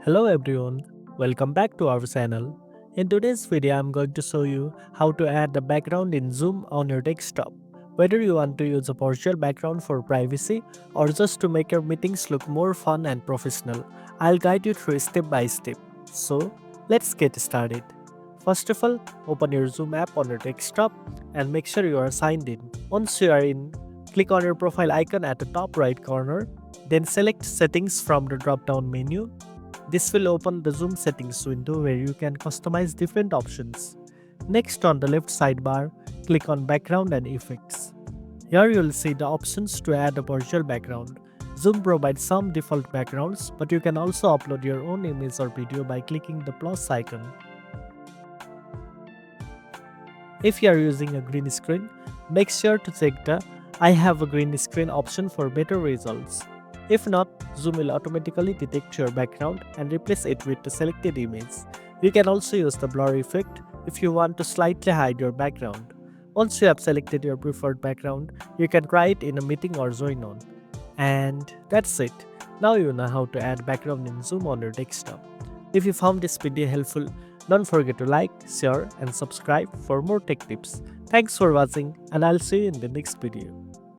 Hello everyone, welcome back to our channel. In today's video, I'm going to show you how to add the background in Zoom on your desktop. Whether you want to use a virtual background for privacy or just to make your meetings look more fun and professional, I'll guide you through step by step. So, let's get started. First of all, open your Zoom app on your desktop and make sure you are signed in. Once you are in, click on your profile icon at the top right corner, then select Settings from the drop down menu. This will open the Zoom settings window where you can customize different options. Next, on the left sidebar, click on Background and Effects. Here you'll see the options to add a virtual background. Zoom provides some default backgrounds, but you can also upload your own image or video by clicking the plus icon. If you are using a green screen, make sure to check the I have a green screen option for better results. If not, Zoom will automatically detect your background and replace it with the selected image. You can also use the blur effect if you want to slightly hide your background. Once you have selected your preferred background, you can try it in a meeting or join on. And that's it. Now you know how to add background in Zoom on your desktop. If you found this video helpful, don't forget to like, share and subscribe for more tech tips. Thanks for watching and I'll see you in the next video.